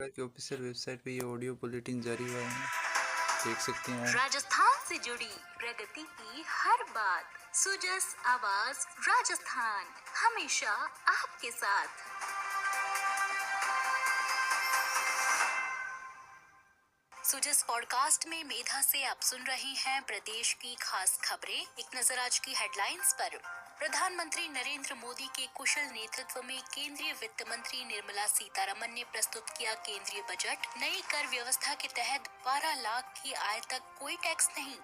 की official website पे ये ऑडियो बुलेटिन जारी हुआ है, देख सकते हैं। राजस्थान से जुड़ी प्रगति की हर बात, सुजस आवाज राजस्थान, हमेशा आपके साथ। सुजस पॉडकास्ट में मेधा से आप सुन रहे हैं प्रदेश की खास खबरें। एक नजर आज की हेडलाइंस पर। प्रधानमंत्री नरेंद्र मोदी के कुशल नेतृत्व में केंद्रीय वित्त मंत्री निर्मला सीतारमन ने प्रस्तुत किया केंद्रीय बजट। नई कर व्यवस्था के तहत 12 लाख की आय तक कोई टैक्स नहीं।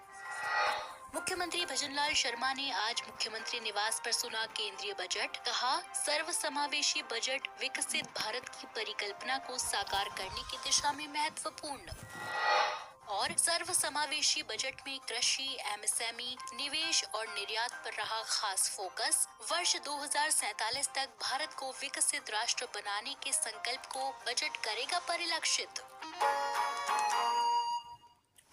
मुख्यमंत्री भजनलाल शर्मा ने आज मुख्यमंत्री निवास पर सुना केंद्रीय बजट। कहा, सर्वसमावेशी बजट विकसित भारत की परिकल्पना को साकार करने की दिशा में महत्वपूर्ण। और सर्वसमावेशी बजट में कृषि, एमएसएमई, निवेश और निर्यात पर रहा खास फोकस। वर्ष 2047 तक भारत को विकसित राष्ट्र बनाने के संकल्प को बजट करेगा परिलक्षित।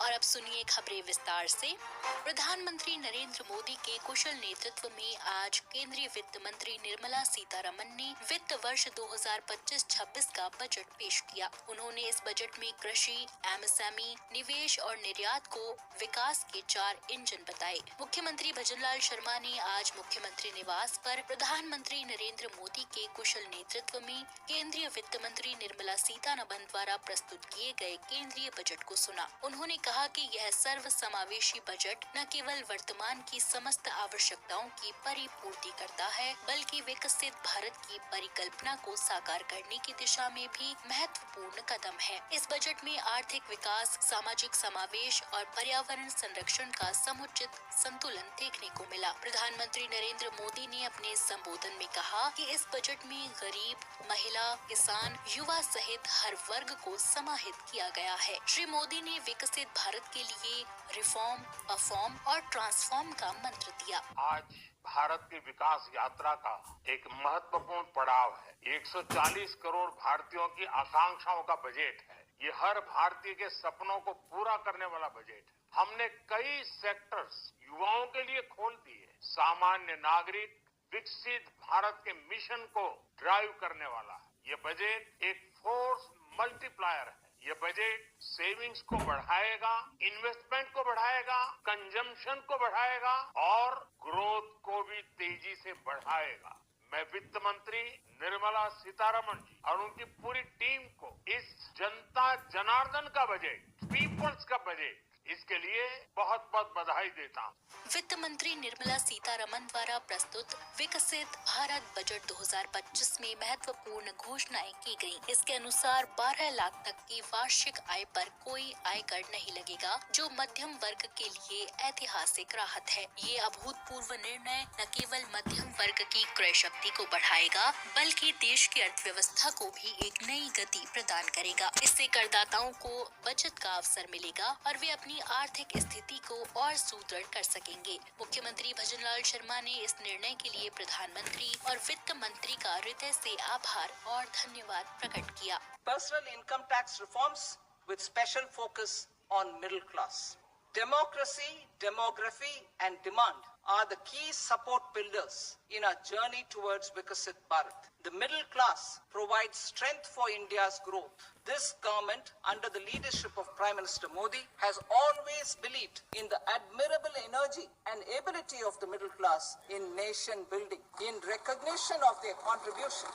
और अब सुनिए खबरें विस्तार से। प्रधानमंत्री नरेंद्र मोदी के कुशल नेतृत्व में आज केंद्रीय वित्त मंत्री निर्मला सीतारमन ने वित्त वर्ष 2025-26 का बजट पेश किया। उन्होंने इस बजट में कृषि, एमएसएमई, निवेश और निर्यात को विकास के 4 इंजन बताए। मुख्यमंत्री भजनलाल शर्मा ने आज मुख्यमंत्री निवास पर प्रधानमंत्री नरेंद्र मोदी के कुशल नेतृत्व में केंद्रीय वित्त मंत्री निर्मला सीतारमन द्वारा प्रस्तुत किए गए केंद्रीय बजट को सुना। उन्होंने कहा कि यह सर्व समावेशी बजट न केवल वर्तमान की समस्त आवश्यकताओं की परिपूर्ति करता है, बल्कि विकसित भारत की परिकल्पना को साकार करने की दिशा में भी महत्वपूर्ण कदम है। इस बजट में आर्थिक विकास, सामाजिक समावेश और पर्यावरण संरक्षण का समुचित संतुलन देखने को मिला। प्रधानमंत्री नरेंद्र मोदी ने अपने संबोधन में कहा कि इस बजट में गरीब, महिला, किसान, युवा सहित हर वर्ग को समाहित किया गया है। श्री मोदी ने विकसित भारत के लिए रिफॉर्म, परफॉर्म और ट्रांसफॉर्म का मंत्र दिया। आज भारत की विकास यात्रा का एक महत्वपूर्ण पड़ाव है। 140 करोड़ भारतीयों की आकांक्षाओं का बजट है। ये हर भारतीय के सपनों को पूरा करने वाला बजट है। हमने कई सेक्टर्स युवाओं के लिए खोल दिए। सामान्य नागरिक विकसित भारत के मिशन को ड्राइव करने वाला है। ये बजट एक फोर्स मल्टीप्लायर है। ये बजट सेविंग्स को बढ़ाएगा, इन्वेस्टमेंट को बढ़ाएगा, कंजम्पशन को बढ़ाएगा और ग्रोथ को भी तेजी से बढ़ाएगा। मैं वित्त मंत्री निर्मला सीतारमन जी और उनकी पूरी टीम को इस जनता जनार्दन का बजट, पीपल्स का बजट, इसके लिए बहुत बहुत बधाई देता हूँ। वित्त मंत्री निर्मला सीतारमन द्वारा प्रस्तुत विकसित भारत बजट 2025 में महत्वपूर्ण घोषणाएं की गयी। इसके अनुसार 12 लाख तक की वार्षिक आय पर कोई आयकर नहीं लगेगा, जो मध्यम वर्ग के लिए ऐतिहासिक राहत है। ये अभूतपूर्व निर्णय न केवल मध्यम वर्ग की क्रय शक्ति को बढ़ाएगा, बल्कि देश की अर्थव्यवस्था को भी एक नई गति प्रदान करेगा। इससे करदाताओं को बचत का अवसर मिलेगा और वे अपनी आर्थिक स्थिति को और सुदृढ़ कर सकेंगे। मुख्यमंत्री भजनलाल शर्मा ने इस निर्णय के लिए प्रधानमंत्री और वित्त मंत्री का हृदय से आभार और धन्यवाद प्रकट किया। Personal income tax reforms with special focus on middle class. Democracy, demography and demand are the key support pillars in our journey towards Viksit Bharat. The middle class provides strength for India's growth. This government, under the leadership of Prime Minister Modi, has always believed in the admirable energy and ability of the middle class in nation building. In recognition of their contribution,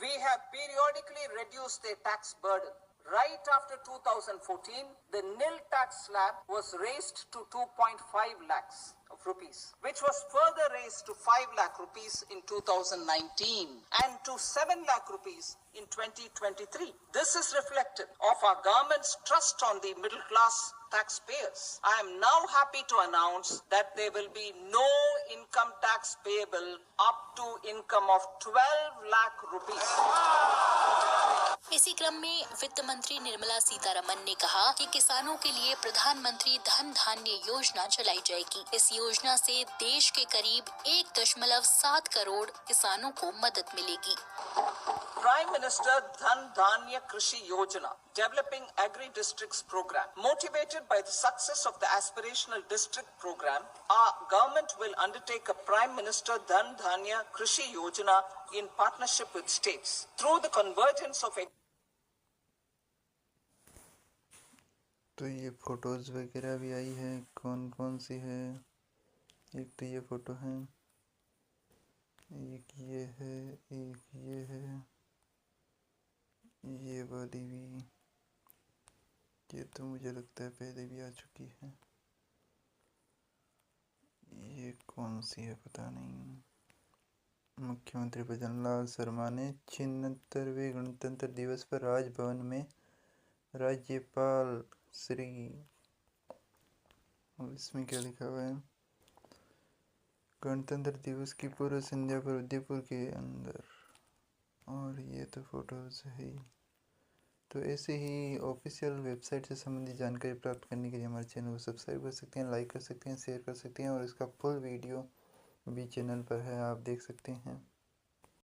we have periodically reduced their tax burden. Right after 2014, the nil tax slab was raised to 2.5 lakhs of rupees, which was further raised to 5 lakh rupees in 2019 and to 7 lakh rupees in 2023. This is reflective of our government's trust on the middle class taxpayers. I am now happy to announce that there will be no income tax payable up to income of 12 lakh rupees. इसी क्रम में वित्त मंत्री निर्मला सीतारमन ने कहा कि किसानों के लिए प्रधानमंत्री धन धान्य योजना चलाई जाएगी। इस योजना से देश के करीब 1.7 करोड़ किसानों को मदद मिलेगी। Prime Minister Dhan Dhanya Krishi Yojana, developing agri-districts program. Motivated by the success of the aspirational district program, our government will undertake a Prime Minister Dhan Dhanya Krishi Yojana in partnership with states. Through the convergence of तो ये photos वगैरह भी आई है, कौन कौन सी है। एक तो ये फ़ोटो है, एक ये है, एक ये है, ये वाली भी, ये तो मुझे लगता है पहले भी आ चुकी है। ये कौन सी है पता नहीं। मुख्यमंत्री भजनलाल शर्मा ने 76वें गणतंत्र दिवस पर राजभवन में राज्यपाल श्री, और इसमें क्या लिखा हुआ है, गणतंत्र दिवस की पूर्व संध्या पर उदयपुर के अंदर। और ये तो फोटोज़ है ही। तो ऐसे ही ऑफिशियल वेबसाइट से संबंधित जानकारी प्राप्त करने के लिए हमारे चैनल को सब्सक्राइब कर सकते हैं, लाइक कर सकते हैं, शेयर कर सकते हैं, और इसका फुल वीडियो भी चैनल पर है, आप देख सकते हैं।